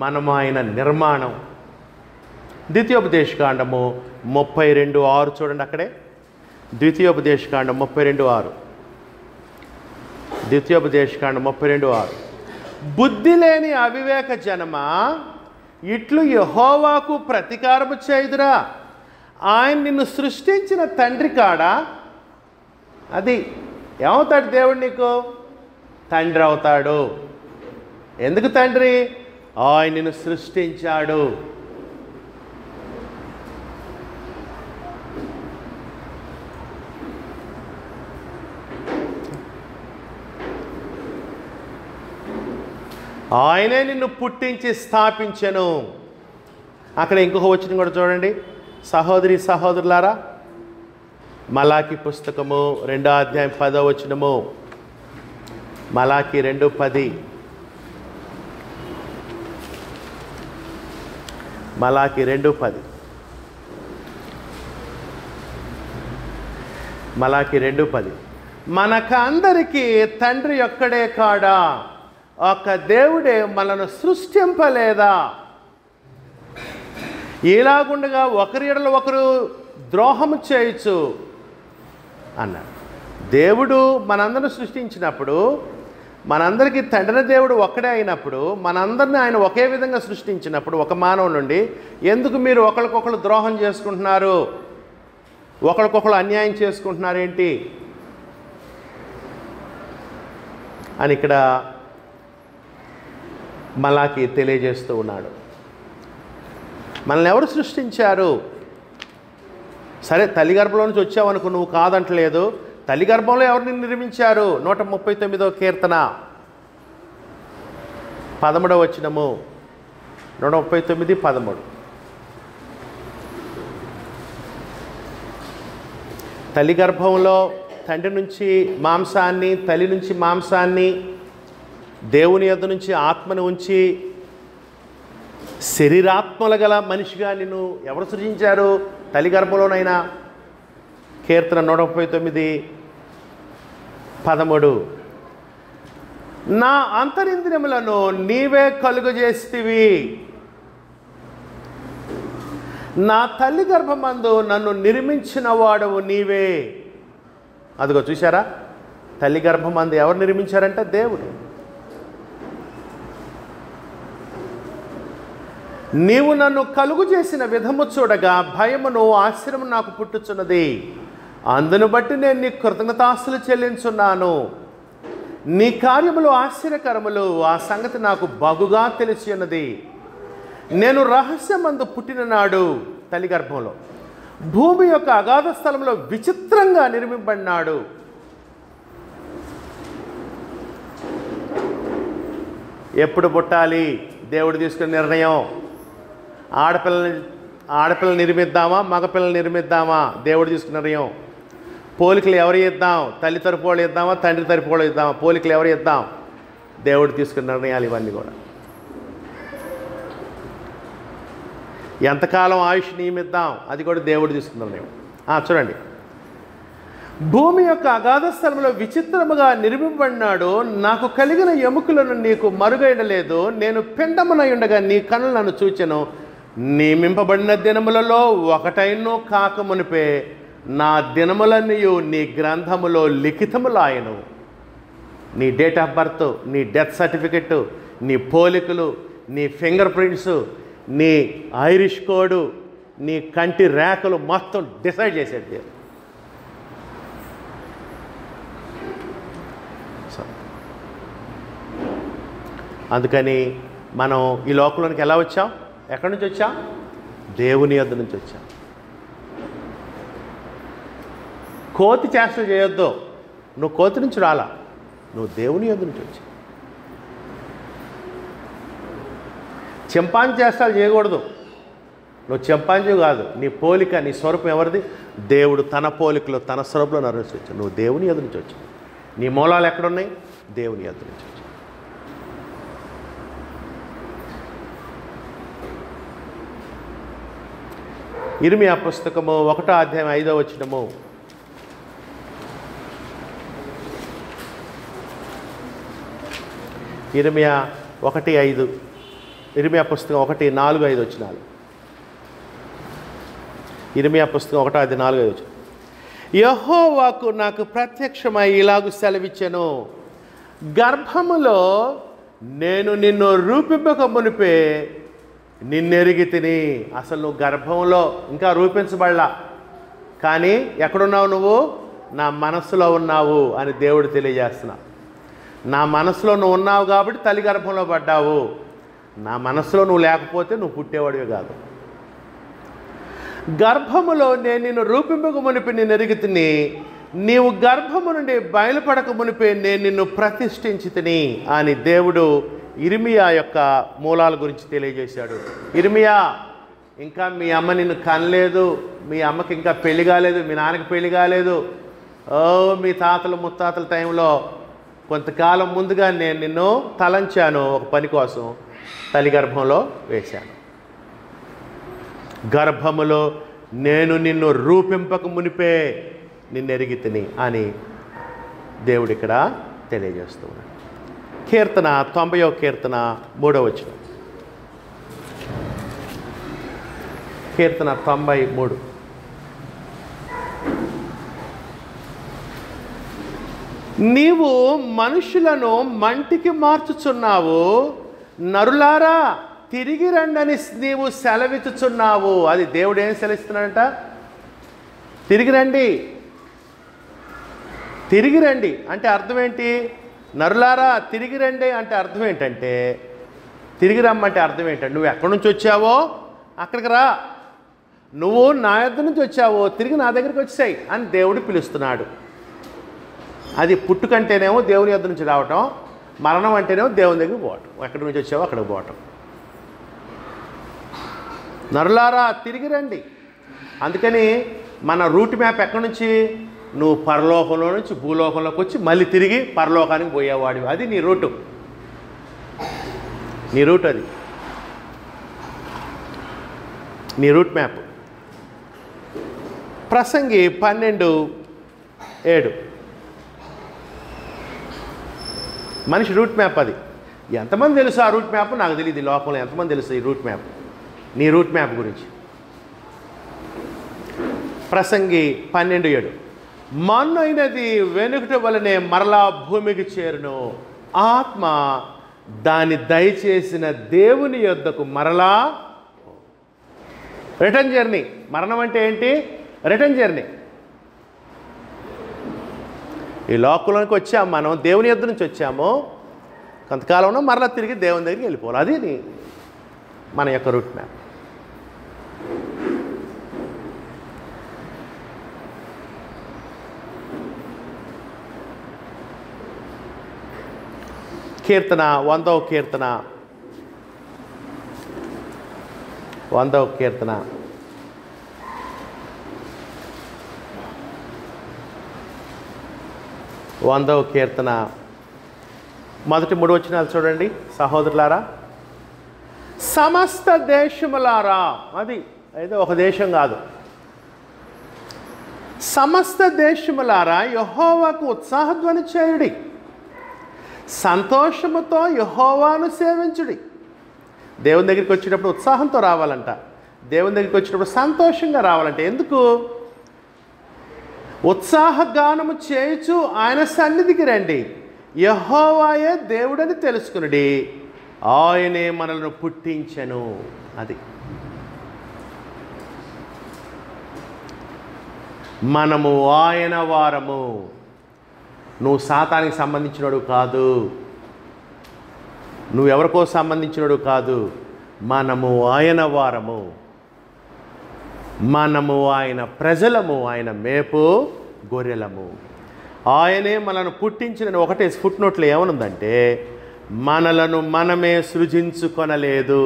మనం ఆయన నిర్మాణం. ద్వితీయోపదేశకాండము 32:6 చూడండి అక్కడే. ద్వితీయోపదేశకాండం 32:6. ద్వితీయోపదేశకాండం 32:6. బుద్ధి లేని అవివేక జనమా, ఇట్లు యెహోవాకు ప్రతీకారము చేయుదురా. ఆయన నిన్ను సృష్టించిన తండ్రి కాడా? అది ఏమవుతాడు దేవుడు నీకు? తండ్రి అవుతాడు. ఎందుకు తండ్రి? ఆయన నిన్ను సృష్టించాడు. ఆయనే నిన్ను పుట్టించి స్థాపించెను. అక్కడ ఇంకొక వచనం కూడా చూడండి సహోదరి సహోదరులారా. మలాకి పుస్తకము 2వ అధ్యాయం 10వ వచనము. మలాకి 2:10. మలాకి 2:10. మలాకి 2:10. మనకందరికీ తండ్రి ఒక్కడే కాడా? ఒక దేవుడే మనను సృష్టింపలేదా? ఇలాగుండగా ఒకరి ఎడల ఒకరు ద్రోహము చేయొచ్చు అన్నాడు. దేవుడు మనందరిని సృష్టించినప్పుడు, మనందరికీ తండ్రి దేవుడు ఒక్కడే అయినప్పుడు, మనందరినీ ఆయన ఒకే విధంగా సృష్టించినప్పుడు, ఒక మానవు నుండి ఎందుకు మీరు ఒకరికొకరు ద్రోహం చేసుకుంటున్నారు, ఒకరికొకరు అన్యాయం చేసుకుంటున్నారేంటి అని ఇక్కడ మలాకి తెలియజేస్తూ ఉన్నాడు. మనల్ని ఎవరు సృష్టించారు? సరే, తల్లి గర్భంలో నుంచి వచ్చావనుకో, నువ్వు కాదంటలేదు. తల్లి గర్భంలో ఎవరిని నిర్మించారు? 139వ కీర్తన 13వ వచనము. 139:13. తల్లి గర్భంలో తండ్రి నుంచి మాంసాన్ని, తల్లి నుంచి మాంసాన్ని, దేవుని యొద్ద నుంచి ఆత్మను ఉంచి శరీరాత్మల గల మనిషిగా నిన్ను ఎవరు సృజించారు? తల్లి గర్భంలోనైనా. కీర్తన 139:13. నా అంతరింద్రియములను నీవే కలుగజేస్తివి, నా తల్లి గర్భమందు నన్ను నిర్మించిన వాడవు నీవే. అదిగో చూసారా, తల్లి గర్భమందు ఎవరు నిర్మించారంటే దేవుడు. నీవు నన్ను కలుగు చేసిన విధము చూడగా భయమును ఆశ్చర్యము నాకు పుట్టుచున్నది. అందును బట్టి నేను నీ కృతజ్ఞతాస్తులు చెల్లించున్నాను. నీ కార్యములు ఆశ్చర్యకరములు, ఆ సంగతి నాకు బగుగా తెలిసి ఉన్నది. నేను రహస్యమందు పుట్టిన నాడు తల్లి గర్భంలో భూమి యొక్క అగాధ స్థలంలో విచిత్రంగా నిర్మింపబడినాడు. ఎప్పుడు పుట్టాలి దేవుడు తీసుకున్న నిర్ణయం. ఆడపిల్లని నిర్మిద్దామా మగపిల్లల్ని నిర్మిద్దామా దేవుడు తీసుకున్న నిర్ణయం. పోలికలు ఎవరు ఇద్దాం, తల్లి తరపు వాళ్ళు ఇద్దామా తండ్రి తరపు వాళ్ళు ఇద్దామా, పోలికలు ఎవరు ఇద్దాం, దేవుడు తీసుకున్న నిర్ణయాలు ఇవన్నీ కూడా. ఎంతకాలం ఆయుష్ నియమిద్దాం అది కూడా దేవుడు తీసుకున్న నిర్ణయం. చూడండి, భూమి యొక్క అగాధ స్థలంలో విచిత్రముగా నిర్మింపబడినాడు. నాకు కలిగిన ఎముకలను నీకు మరుగైనలేదు. నేను పిండమునై ఉండగా నీ కన్నులు నన్ను చూచెను. నియమింపబడిన దినములలో ఒకటైనను కాకమునిపే నా దినములన్నీ నీ గ్రంథములో లిఖితములాయను. నీ డేట్ ఆఫ్ బర్త్, నీ డెత్ సర్టిఫికెట్, నీ పోలికలు, నీ ఫింగర్ ప్రింట్స్, నీ ఐరిష్ కోడు, నీ కంటి రేఖలు మొత్తం డిసైడ్ చేసేది. అందుకని మనం ఈ లోకంలోనికి ఎలా వచ్చాం, ఎక్కడి నుంచి వచ్చాం, దేవుని యొద్ద నుంచి వచ్చాం. కోతి చేష్టలు చేయొద్దు, నువ్వు కోతి నుంచి రాలా, నువ్వు దేవుని యొద్ద నుంచి వచ్చావు. చింపాంజీ చేష్టాలు చేయకూడదు, నువ్వు చింపాంజీ కాదు, నీ పోలిక నీ స్వరూపం ఎవరిది, దేవుడు తన పోలికలో తన స్వరూపంలో నరేసి వచ్చావు. నువ్వు దేవుని యొద్ద నుంచి వచ్చావు. నీ మూలాలు ఎక్కడున్నాయి, దేవుని యొద్ద నుంచి వచ్చావు. ఇర్మియా పుస్తకము 1వ అధ్యాయం 5వ వచనము. ఇర్మియా 1:5, ఇర్మియా పుస్తకం 1:4-5 వచనాలు. ఇర్మియా పుస్తకం 1:4-5 వచనం. యెహోవాకు నాకు ప్రత్యక్షమై ఇలాగు సెలవిచ్చెను, గర్భములో నేను నిన్ను రూపింపక మునిపే నిన్నెరిగి తిని. అసలు నువ్వు గర్భంలో ఇంకా రూపించబడలా, కానీ ఎక్కడున్నావు నువ్వు, నా మనస్సులో ఉన్నావు అని దేవుడు తెలియజేస్తున్నా. నా మనసులో నువ్వు ఉన్నావు కాబట్టి తల్లి గర్భంలో పడ్డావు. నా మనసులో నువ్వు లేకపోతే నువ్వు పుట్టేవాడివి కాదు. గర్భములో నేను నిన్ను రూపింపక మునిపి నిన్ను ఎరిగి తిని, నీవు గర్భము నుండి బయలుపడక మునిపే నేను నిన్ను ప్రతిష్ఠించి తిని అని దేవుడు ఇర్మియా యొక్క మూలాల గురించి తెలియజేశాడు. ఇర్మియా, ఇంకా మీ అమ్మ నిన్ను కనలేదు, మీ అమ్మకి ఇంకా పెళ్లి కాలేదు, మీ నాన్నకి పెళ్లి కాలేదు, మీ తాతలు ముత్తాతల టైంలో కొంతకాలం ముందుగా నేను నిన్ను తలంచాను, ఒక పని కోసం తల్లి గర్భంలో వేశాను. గర్భములో నేను నిన్ను రూపింపక మునిపే నిన్ను ఎరిగి తిని అని దేవుడు ఇక్కడ తెలియజేస్తున్నాడు. కీర్తన 90వ కీర్తన 3వ వచనం. కీర్తన 93. నీవు మనుషులను మంటికి మార్చుచున్నావు, నరులారా తిరిగి రండని నీవు సెలవిచ్చుచున్నావు. అది దేవుడు ఏం సెలవిస్తున్నాడంట, తిరిగి రండి. తిరిగి రండి అంటే అర్థం ఏంటి, నరులారా తిరిగి రండి అంటే అర్థం ఏంటంటే, తిరిగి రమ్మంటే అర్థం ఏంటంటే నువ్వు ఎక్కడి నుంచి వచ్చావో అక్కడికి రా, నువ్వు నా యొద్ద నుంచి వచ్చావో తిరిగి నా దగ్గరికి వచ్చాయి అని దేవుడు పిలుస్తున్నాడు. అది పుట్టుకంటేనేమో దేవుని యొద్ద నుంచి రావటం, మరణం అంటేనేమో దేవుని దగ్గరికి పోవటం, ఎక్కడి నుంచి వచ్చావో అక్కడికి పోవటం. నరులారా తిరిగి రండి. అందుకని మన రూట్ మ్యాప్ ఎక్కడి నుంచి, నువ్వు పరలోకంలో నుంచి భూలోకంలోకి వచ్చి మళ్ళీ తిరిగి పరలోకానికి పోయేవాడివి. అది నీ రూటు, నీ రూట్, అది నీ రూట్ మ్యాప్. ప్రసంగి 12:7 మనిషి రూట్ మ్యాప్. అది ఎంతమంది తెలుసు ఆ రూట్ మ్యాప్ నాకు తెలియదు. ఈ లోకంలో ఎంతమంది తెలుసు ఈ రూట్ మ్యాప్, నీ రూట్ మ్యాప్ గురించి. ప్రసంగి 12:7 మన్నైనది వెనుకటి వలనే మరలా భూమికి చేరును, ఆత్మ దాన్ని దయచేసిన దేవుని యొద్దకు మరలా. Return journey. మరణం అంటే ఏంటి, రిటర్న్ జర్నీ. ఈ లోకంలోకి వచ్చాము, మనం దేవుని యొద్ద నుంచి వచ్చాము, కొంతకాలంలో మరలా తిరిగి దేవుని దగ్గరికి వెళ్ళిపోవాలి. అది మన యొక్క రూట్ మ్యాప్. కీర్తన 100వ కీర్తన 100వ కీర్తన 100వ కీర్తన మొదటి 3 వచనాలు చూడండి సహోదరులారా. సమస్త దేశములారా, అది ఏదో ఒక దేశం కాదు, సమస్త దేశములారా యెహోవాకు ఉత్సాహధ్వని చేయుడి, సంతోషముతో యెహోవాను సేవించుడి. దేవుని దగ్గరికి వచ్చేటప్పుడు ఉత్సాహంతో రావాలంట, దేవుని దగ్గరికి వచ్చేటప్పుడు సంతోషంగా రావాలంట. ఎందుకు? ఉత్సాహగానము చేయుచు ఆయన సన్నిధికి రండి, యెహోవాయే దేవుడని తెలుసుకునుడి, ఆయనే మనలను పుట్టించెను. అది మనము ఆయన వారము. నువ్వు సాతానికి సంబంధించినోడు కాదు, నువ్వెవరికో సంబంధించినోడు కాదు. మనము ఆయన వారము, మనము ఆయన ప్రజలము, ఆయన మేపు గొర్రెలము. ఆయనే మనను పుట్టించిన ఒకటే ఫుట్ నోట్లో ఏమనుందంటే, మనలను మనమే సృజించుకొనలేదు,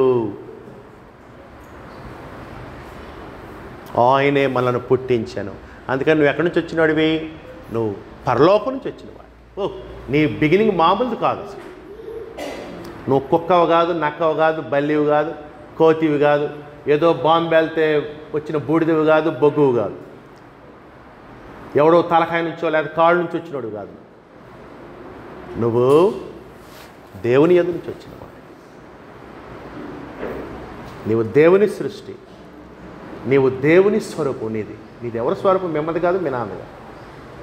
ఆయనే మనను పుట్టించను. అందుకని నువ్వు ఎక్కడి నుంచి వచ్చినవాడివి? నువ్వు పరలోకం నుంచి వచ్చినవాడు. నీ బిగినింగ్ మామూలుది కాదు. నువ్వు కుక్కవు కాదు, నక్కవు కాదు, బల్లివి కాదు, కోతివి కాదు, ఏదో బాంబు వెళ్తే వచ్చిన బూడిదవి కాదు, బొగ్గువు కాదు, ఎవడో తలకాయ నుంచో లేదా కాళ్ళ నుంచి వచ్చినోడు కాదు. నువ్వు దేవుని యొద్ద నుంచి వచ్చినవాడు. నీవు దేవుని సృష్టి, నీవు దేవుని స్వరూపం. నీది ఎవరి స్వరూపం? మిమ్మది కాదు, మీ నాన్నది కాదు.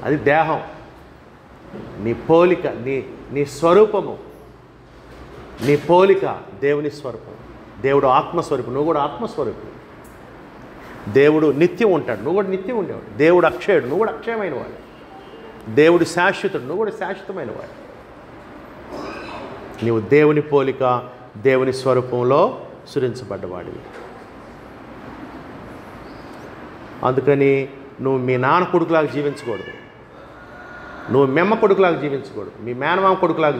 అది దేహం, నీ పోలిక, నీ స్వరూపము, నీ పోలిక దేవుని స్వరూపం. దేవుడు ఆత్మస్వరూపం, నువ్వు కూడా ఆత్మస్వరూపం. దేవుడు నిత్యం ఉంటాడు, నువ్వు కూడా నిత్యం ఉండేవాడు. దేవుడు అక్షయుడు, నువ్వు కూడా అక్షయమైన వాడు. దేవుడు శాశ్వతుడు, నువ్వు కూడా శాశ్వతమైన వాడు. నీవు దేవుని పోలిక, దేవుని స్వరూపంలో సృజించబడ్డవాడివి. అందుకని నువ్వు మీ నాన్న కొడుకులాగా జీవించకూడదు, నువ్వు మెమ్మ కొడుకులాగా జీవించకూడదు, మీ మేనమామ కొడుకులాగా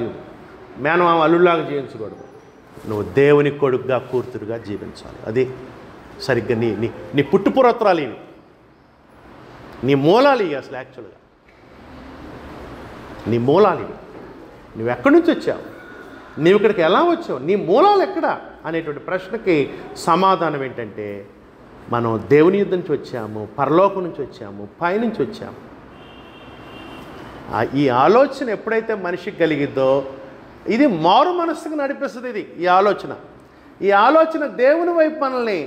మేనమామ అల్లులాగా జీవించకూడదు. నువ్వు దేవుని కొడుకుగా, కూతురుగా జీవించాలి. అది సరిగ్గా నీ పుట్టుపురత్రాలు ఇవి, నీ మూలాలు ఇవి. అసలు యాక్చువల్గా నీ మూలాలు ఇవి. నువ్వు ఎక్కడి నుంచి వచ్చావు, నీవు ఇక్కడికి ఎలా వచ్చావు, నీ మూలాలు ఎక్కడ అనేటువంటి ప్రశ్నకి సమాధానం ఏంటంటే, మనం దేవుని యుద్ధం నుంచి వచ్చాము, పరలోకం నుంచి వచ్చాము, పైనుంచి వచ్చాము. ఈ ఆలోచన ఎప్పుడైతే మనిషికి కలిగిద్దో, ఇది మారు మనస్సుకు నడిపిస్తుంది. ఈ ఆలోచన దేవుని వైపు మనల్ని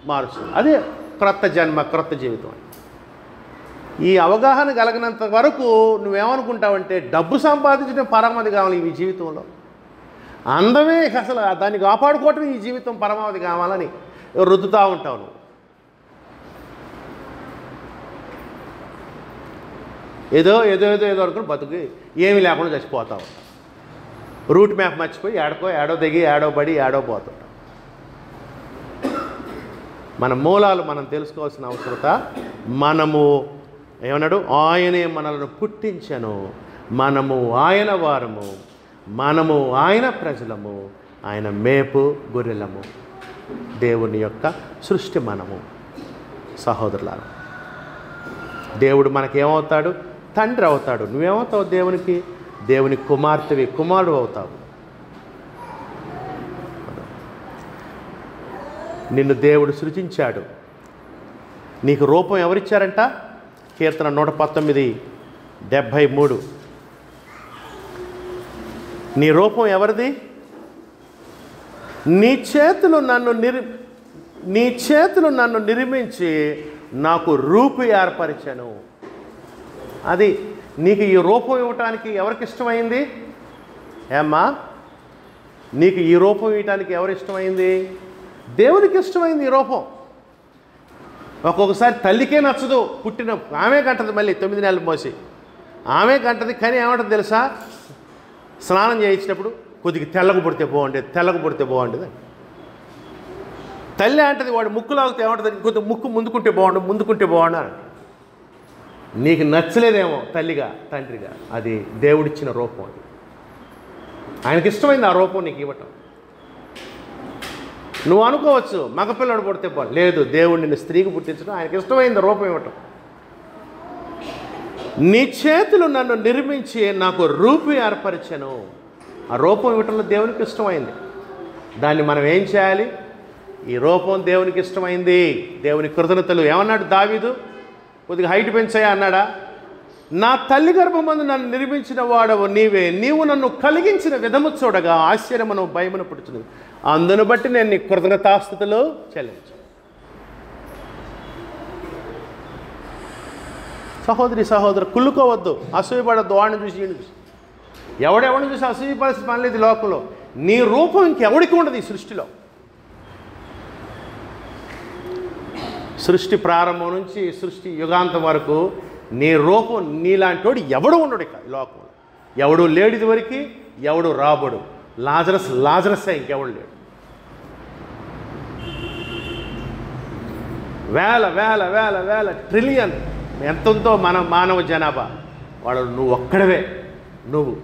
మారుస్తుంది. అదే క్రొత్త జన్మ, క్రొత్త జీవితం. ఈ అవగాహన కలిగినంత వరకు నువ్వేమనుకుంటావంటే, డబ్బు సంపాదించడం పరమావధి కావాలి ఈ జీవితంలో, అందమే అసలు దాన్ని కాపాడుకోవటం ఈ జీవితం పరమావధి కావాలని రుద్దుతూ ఉంటావు. నువ్వు ఏదో అనుకుని బతుకు ఏమీ లేకుండా చచ్చిపోతావు. రూట్ మ్యాప్ మర్చిపోయి ఏడో దిగి ఏడో పడి ఏడో పోతుంటాం. మన మూలాలు మనం తెలుసుకోవాల్సిన అవసరత. మనము ఏమన్నాడు? ఆయనే మనలను పుట్టించెను, మనము ఆయన వారము, మనము ఆయన ప్రజలము, ఆయన మేపు గొర్రెలము. దేవుని యొక్క సృష్టి మనము. సహోదరులారా, దేవుడు మనకేమవుతాడు? తండ్రి అవుతాడు. నువ్వేమవుతావు దేవునికి? దేవుని కుమార్తెవి, కుమారుడు అవుతావు. నిన్ను దేవుడు సృజించాడు. నీకు రూపం ఎవరిచ్చారంట? కీర్తన 119:73. నీ రూపం ఎవరిది? నీ చేతులు నన్ను నిర్మించి నాకు రూపు ఏర్పరిచాను. అది నీకు ఈ రూపం ఇవ్వటానికి ఎవరికి ఇష్టమైంది? ఏమ్మా, నీకు ఈ రూపం ఇవ్వటానికి ఎవరు ఇష్టమైంది? దేవునికి ఇష్టమైంది ఈ రూపం. ఒక్కొక్కసారి తల్లికే నచ్చదు, పుట్టిన ఆమె కంటది, మళ్ళీ 9 నెలలు మోసి ఆమె కంటది, కానీ ఏమంటుంది తెలుసా? స్నానం చేయించినప్పుడు కొద్దిగా తెల్లగా పుడితే బాగుండేది, తెల్లగా పుడితే బాగుండేది. తల్లి అంటది, వాడు ముక్కు లాగితే ఏమంటుంది? కొద్దిగా ముక్కు ముందుకుంటే బాగుండు, ముందుకుంటే బాగుండు అని. నీకు నచ్చలేదేమో తల్లిగా, తండ్రిగా, అది దేవుడిచ్చిన రూపం. అది ఆయనకి ఇష్టమైంది ఆ రూపం నీకు ఇవ్వటం. నువ్వు అనుకోవచ్చు మగపిల్లడు పుడితే బాగు, లేదు, దేవుడు నిన్ను స్త్రీకి పుట్టించడం ఆయనకి ఇష్టమైంది రూపం ఇవ్వటం. నీ చేతులు నన్ను నిర్మించి నాకు రూపం ఏర్పరిచాను, ఆ రూపం ఇవ్వటంలో దేవునికి ఇష్టమైంది. దాన్ని మనం ఏం చేయాలి? ఈ రూపం దేవునికి ఇష్టమైంది, దేవుని కృతజ్ఞతలు. ఏమన్నాడు దావీదు? కొద్దిగా హైట్ పెంచాయా అన్నాడా? నా తల్లి గర్భమందు నన్ను నిర్మించిన వాడవు నీవే, నీవు నన్ను కలిగించిన విధము చూడగా ఆశ్చర్యమును భయమును పుడుతున్నది, అందును బట్టి నేను నీ కృతజ్ఞతాస్తుతులు చెల్లించు. సహోదరి సహోదరు, కుళ్ళుకోవద్దు, అసూయపడద్దు. వాడిని చూసి ఈయన చూసి, ఎవడెవడిని చూసి అసూయపడాల్సిన పని లేదు లోకంలో. నీ రూపం ఇంకెవడికి ఉండదు ఈ సృష్టిలో. సృష్టి ప్రారంభం నుంచి సృష్టి యుగాంతం వరకు నీ రూపం నీలాంటోడు ఎవడు ఉండడు ఇక ఈ లోకంలో. ఎవడు లేడు ఇదివరకు, ఎవడు రాబడు. లాజరస్ ఇంకెవడు లేడు. వేల వేల వేల వేల ట్రిలియన్ ఎంతంతో మన మానవ జనాభా, వాడు నువ్వు ఒక్కడవే. నువ్వు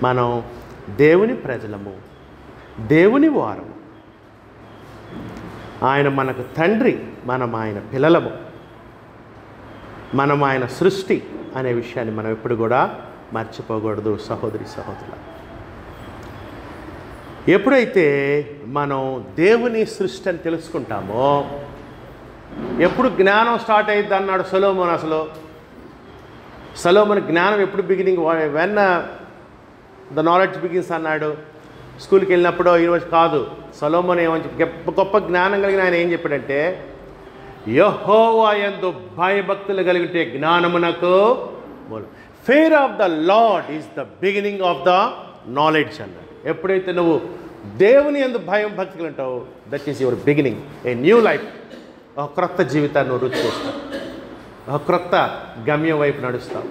మనం దేవుని ప్రజలము, దేవుని వారము. ఆయన మనకు తండ్రి, మనం ఆయన పిల్లలము, మనం ఆయన సృష్టి అనే విషయాన్ని మనం ఎప్పుడు కూడా మర్చిపోకూడదు సహోదరి సహోదరుల. ఎప్పుడైతే మనం దేవుని సృష్టి అని తెలుసుకుంటామో, ఎప్పుడు జ్ఞానం స్టార్ట్ అయ్యిద్ది అన్నాడు సొలొమోను. అసలు సొలొమోను జ్ఞానం ఎప్పుడు beginning? When the knowledge begins అన్నాడు. స్కూల్కి వెళ్ళినప్పుడు ఈరోజు కాదు. సొలొమోను ఏమని గొప్ప జ్ఞానం కలిగిన ఆయన ఏం చెప్పాడంటే, యెహోవా యందు భయభక్తులు కలిగితే జ్ఞానమునకు మూలం. Fear of the lord is the beginning of the knowledge అన్నాడు. ఎప్పుడైతే నువ్వు దేవుని యందు భయం భక్తి కలిగి ఉంటావు, that is your beginning, a new life. ఒక క్రొత్త జీవితాన్ని నువ్వు రుచి చూస్తావు, ఒక క్రొత్త గమ్యం వైపు నడుస్తావు,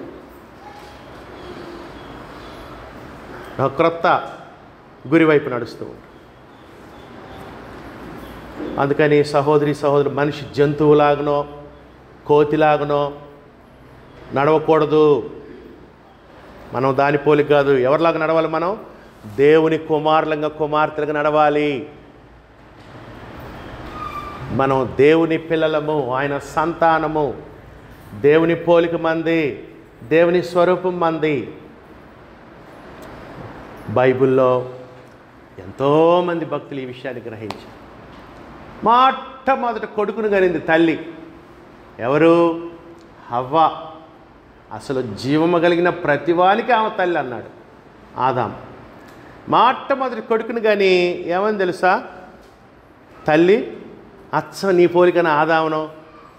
ఒక క్రొత్త గురి వైపు నడుస్తూ ఉంటావు. అందుకని సహోదరి సహోదరు, మనిషి జంతువులాగనో కోతిలాగనో నడవకూడదు. మనం దాని పోలిక కాదు. ఎవరిలాగా నడవాలి? మనం దేవుని కుమారులంగా కుమార్తెలుగా నడవాలి. మనం దేవుని పిల్లలము, ఆయన సంతానము, దేవుని పోలిక మంది, దేవుని స్వరూపం మంది. బైబిల్లో ఎంతోమంది భక్తులు ఈ విషయాన్ని గ్రహించారు. మొట్టమొదట కొడుకును కనింది తల్లి. ఎవరు? హవ్వ. అసలు జీవము కలిగిన ప్రతివానికి ఆమె తల్లి అన్నాడు ఆదాం. మొట్టమొదటి కొడుకును కానీ ఏమని తెలుసా? తల్లి అచ్చం నీ పోలికన ఆదామునో,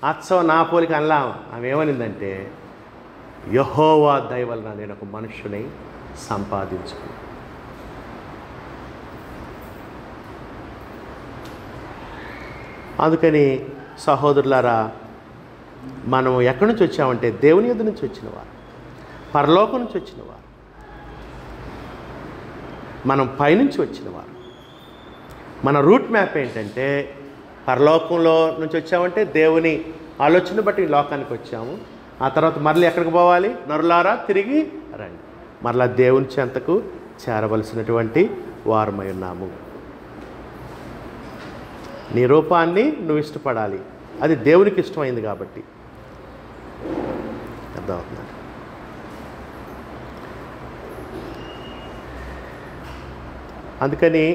అచ్చం నా పోలిక అనలా. ఆమె ఏమనిందంటే, యెహోవా దయ వలన నేను ఒక మనుష్యుని సంపాదించుకున్నాను. అందుకని సహోదరులారా, మనం ఎక్కడి నుంచి వచ్చామంటే దేవుని యొద్ద నుంచి వచ్చినవారు, పరలోకం నుంచి వచ్చినవారు, మనం పైనుంచి వచ్చినవారు. మన రూట్ మ్యాప్ ఏంటంటే, పరలోకంలో నుంచి వచ్చామంటే దేవుని ఆలోచన బట్టి ఈ లోకానికి వచ్చాము. ఆ తర్వాత మరలా ఎక్కడికి పోవాలి? నరులారా తిరిగి రండి, మరలా దేవుని చెంతకు చేరవలసినటువంటి వారమై ఉన్నాము. నీ రూపాన్ని నువ్వు ఇష్టపడాలి, అది దేవునికి ఇష్టమైంది కాబట్టి. అర్థమవుతుంది? అందుకని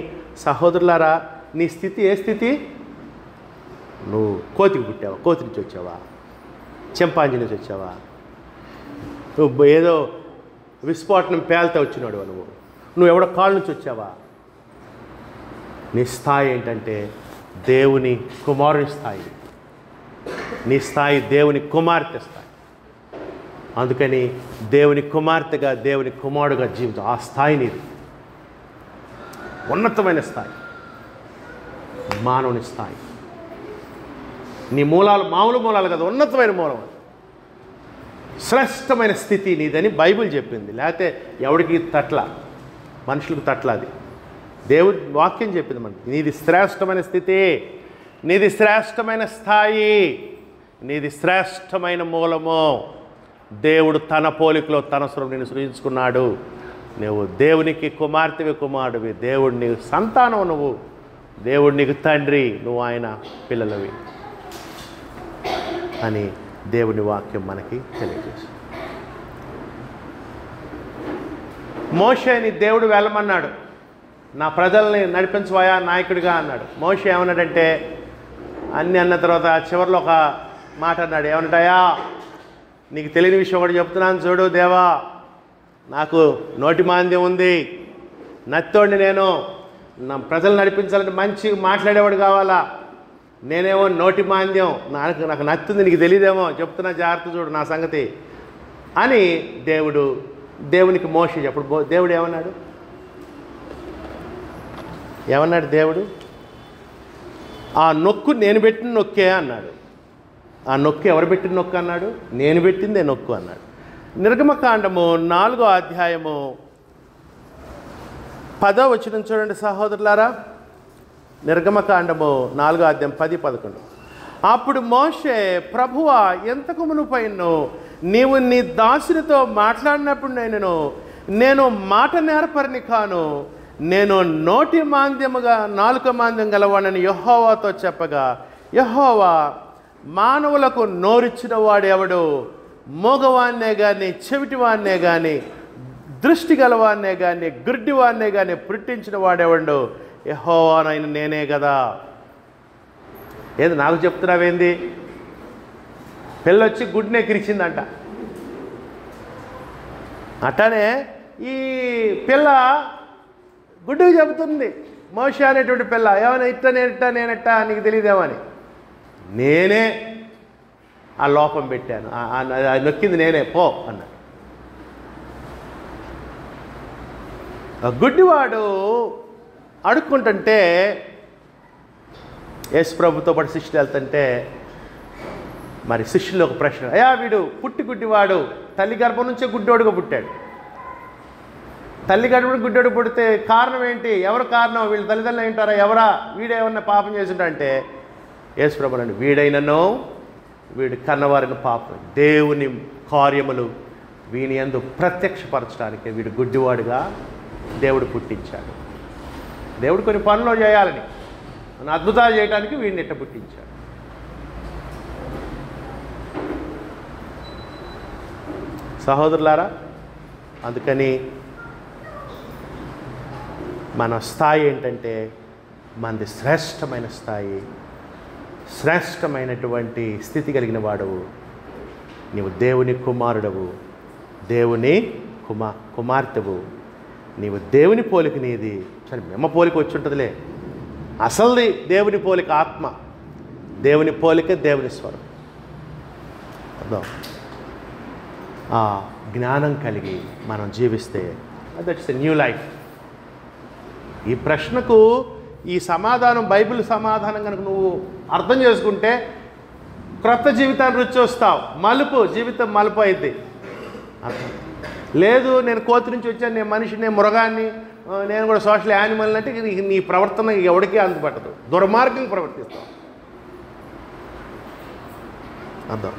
సహోదరులారా, నీ స్థితి ఏ స్థితి? నువ్వు కోతికి పుట్టావా? కోతి నుంచి వచ్చావా? చింపాంజీ నుంచి వచ్చావా? నువ్వు ఏదో విస్ఫోటనం పేల్తా వచ్చినాడు నువ్వు ఎవడో కాళ్ళ నుంచి వచ్చావా? నీ స్థాయి ఏంటంటే దేవుని కుమారుని స్థాయి. నీ స్థాయి దేవుని కుమార్తె స్థాయి. అందుకని దేవుని కుమార్తెగా, దేవుని కుమారుడుగా జీవితం, ఆ స్థాయి నీది. ఉన్నతమైన స్థాయి, మానవుని స్థాయి. నీ మూలాలు మామూలు మూలాలు కదా, ఉన్నతమైన మూలం, శ్రేష్టమైన స్థితి నీదని బైబిల్ చెప్పింది. లేకపోతే ఎవడికి తట్ల, మనుషులకు తట్ల, అది దేవుడి వాక్యం చెప్పింది మనకి. నీది శ్రేష్టమైన స్థితి, నీది శ్రేష్టమైన స్థాయి, నీది శ్రేష్టమైన మూలము. దేవుడు తన పోలికలో తన స్వరం నిన్ను సృజించుకున్నాడు. నువ్వు దేవునికి కుమార్తెవి, కుమారుడివి. దేవుడు నీకు సంతానం, నువ్వు దేవుడు నీకు తండ్రి, నువ్వు ఆయన పిల్లలవి అని దేవుని వాక్యం మనకి తెలియజేస్తుంది. మోషేని దేవుడు వెళ్ళమన్నాడు, నా ప్రజల్ని నడిపించవయా నాయకుడిగా అన్నాడు. మోషే ఏమన్నాడంటే, అన్నీ అన్న తర్వాత చివరిలో ఒక మాట అన్నాడు. ఏమన్నాడయా, నీకు తెలియని విషయం ఒకటి చెప్తున్నాను చూడు దేవా, నాకు నోటి మాంద్యం ఉంది, నత్తోడిని నేను, నా ప్రజలు నడిపించాలంటే మంచి మాట్లాడేవాడు కావాలా, నేనేమో నోటి మాంద్యం, నాకు నత్తుంది, నీకు తెలియదేమో, చెప్తున్నా జాగ్రత్త చూడు నా సంగతి అని దేవునికి మోషే చెప్పడు. దేవుడు ఏమన్నాడు దేవుడు, ఆ నొక్కు నేను పెట్టిన నొక్కే అన్నాడు. ఆ నొక్కు ఎవరు పెట్టిన నొక్కు అన్నాడు, నేను పెట్టిందే నొక్కు అన్నాడు. నిర్గమకాండము 4వ అధ్యాయము 10వ వచనం చూడండి సహోదరులారా. నిర్గమకాండము 4వ అధ్యాయం 10, 11. అప్పుడు మోషే, ప్రభువా, ఎంతకు మునుపైను నీవు నీ దాసునితో మాట్లాడినప్పుడు నేను మాట నేర్పరిని కాను, నేను నోటి మాంద్యముగా నాలుక మాంద్యం గలవాడని యెహోవాతో చెప్పగా, యెహోవా, మానవులకు నోరిచ్చిన వాడు ఎవడు, మూగవాన్నే కానీ, చెవిటివాన్నే కానీ, దృష్టి గలవాన్నే కానీ, గుడ్డివాన్నే కానీ పుట్టించిన వాడెవడు, యెహోవానైన నేనే కదా. ఏది నాకు చెప్తున్నావేంది? పిల్లొచ్చి గుడ్డినే కిరిచిందంట. అట్లానే ఈ పిల్ల గుడ్డికి చెబుతుంది, మోషే అనేటువంటి పిల్ల, ఏమైనా ఇట్ట నేనెట్టా నీకు తెలియదేమో అని. నేనే ఆ లోపం పెట్టాను, నొక్కింది నేనే, పో అన్నాడు. గుడ్డివాడు అడుక్కుంటుంటే యేసు ప్రభుతో పాటు శిష్యులు వెళ్తుంటే, మరి శిష్యులు ఒక ప్రశ్న, అయ్యా వీడు పుట్టి గుడ్డివాడు, తల్లి గర్భం నుంచే గుడ్డోడుగా పుట్టాడు, తల్లి గర్భం గుడ్డోడు పుడితే కారణం ఏంటి, ఎవరు కారణం, వీళ్ళు తల్లిదండ్రులు ఏంటారా, ఎవరా, వీడేమన్నా పాపం చేసిండంటే యేసు ప్రభు అండి, వీడైనను వీడు కన్నవారిని పాపం, దేవుని కార్యములు వీని యందు ప్రత్యక్షపరచడానికి వీడు గుడ్డివాడుగా దేవుడు పుట్టించాడు. దేవుడు కొన్ని పనులు చేయాలని, అద్భుతాలు చేయడానికి వీడిని ఎట్ట పుట్టించాడు. సహోదరులారా, అందుకని మన స్థాయి ఏంటంటే, మనది శ్రేష్టమైన స్థాయి, శ్రేష్టమైనటువంటి స్థితి కలిగిన వాడవు. నీవు దేవుని కుమారుడవు, దేవుని కుమార్తెవు, నీవు దేవుని పోలిక నీది. సరే, మెమ్మ పోలిక వచ్చి ఉంటుందిలే, అసలుది దేవుని పోలిక ఆత్మ, దేవుని పోలిక దేవుని స్వరం. అర్థం, ఆ జ్ఞానం కలిగి మనం జీవిస్తే దట్స్ ఎ న్యూ లైఫ్. ఈ ప్రశ్నకు ఈ సమాధానం, బైబిల్ సమాధానం కనుక నువ్వు అర్థం చేసుకుంటే క్రొత్త జీవితాన్ని రుచి చూస్తావు. మలుపు, జీవితం మలుపు అయింది. అర్థం లేదు, నేను కోతి నుంచి వచ్చాను, నేను మనిషిని, నేను మృగాన్ని, నేను కూడా సోషల్ యానిమల్ అంటే నీ ప్రవర్తన ఎవరికీ అందుపట్టదు, దుర్మార్గంగా ప్రవర్తిస్తావు. అర్థం,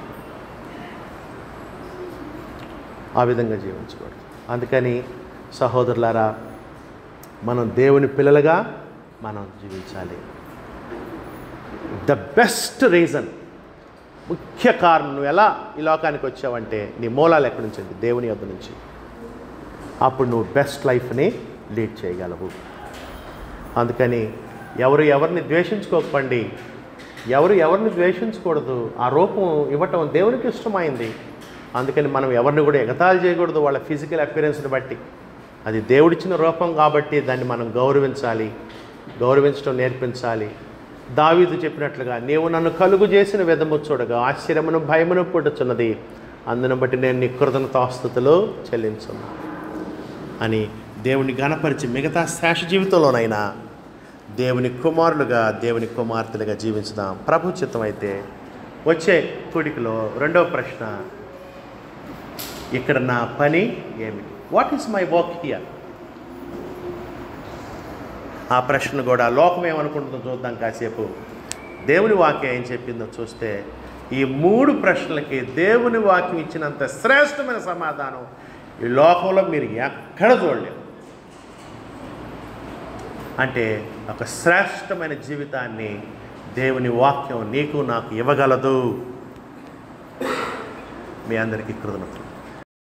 ఆ విధంగా జీవించకూడదు. అందుకని సహోదరులారా, మనం దేవుని పిల్లలుగా మనం జీవించాలి. ద బెస్ట్ రీజన్, ముఖ్య కారణం నువ్వు ఎలా ఈ లోకానికి వచ్చావంటే నీ మూలాలు ఎక్కడి నుంచి ఉంది, దేవుని యొద్ద నుంచి. అప్పుడు నువ్వు బెస్ట్ లైఫ్ని లీడ్ చేయగలవు. అందుకని ఎవరిని ద్వేషించుకోకండి, ఎవరిని ద్వేషించకూడదు. ఆ రూపం ఇవ్వటం దేవునికి ఇష్టమైంది. అందుకని మనం ఎవరిని కూడా ఎగతాళి చేయకూడదు వాళ్ళ ఫిజికల్ అపియరెన్స్ని బట్టి. అది దేవుడిచ్చిన రూపం కాబట్టి దాన్ని మనం గౌరవించడం నేర్పించాలి. దావీదు చెప్పినట్లుగా, నీవు నన్ను కలుగు చేసిన విధము చూడగా ఆశ్చర్యమును భయమును పుట్టుచున్నది, అందును బట్టి నేను నీ కృతజ్ఞతాస్తుతులు చెల్లించున్నాను అని దేవుని ఘనపరిచి మిగతా శేష జీవితంలోనైనా దేవుని కుమారులుగా దేవుని కుమార్తెలుగా జీవించుదాం. ప్రభు చిత్తం అయితే వచ్చే కూడికలో రెండవ ప్రశ్న, ఇక్కడ నా పని ఏమిటి? What is my work here? ఆ ప్రశ్న కూడా లోకం ఏమనుకుంటుందో చూద్దాం కాసేపు. దేవుని వాక్యం ఏం చెప్పిందో చూస్తే ఈ 3 ప్రశ్నలకి దేవుని వాక్యం ఇచ్చినంత శ్రేష్టమైన సమాధానం ఈ లోకంలో మీరు ఎక్కడ చూడలేరు. అంటే ఒక శ్రేష్టమైన జీవితాన్ని దేవుని వాక్యం నీకు నాకు ఇవ్వగలదు. మీ అందరికీ కృతజ్ఞతలు.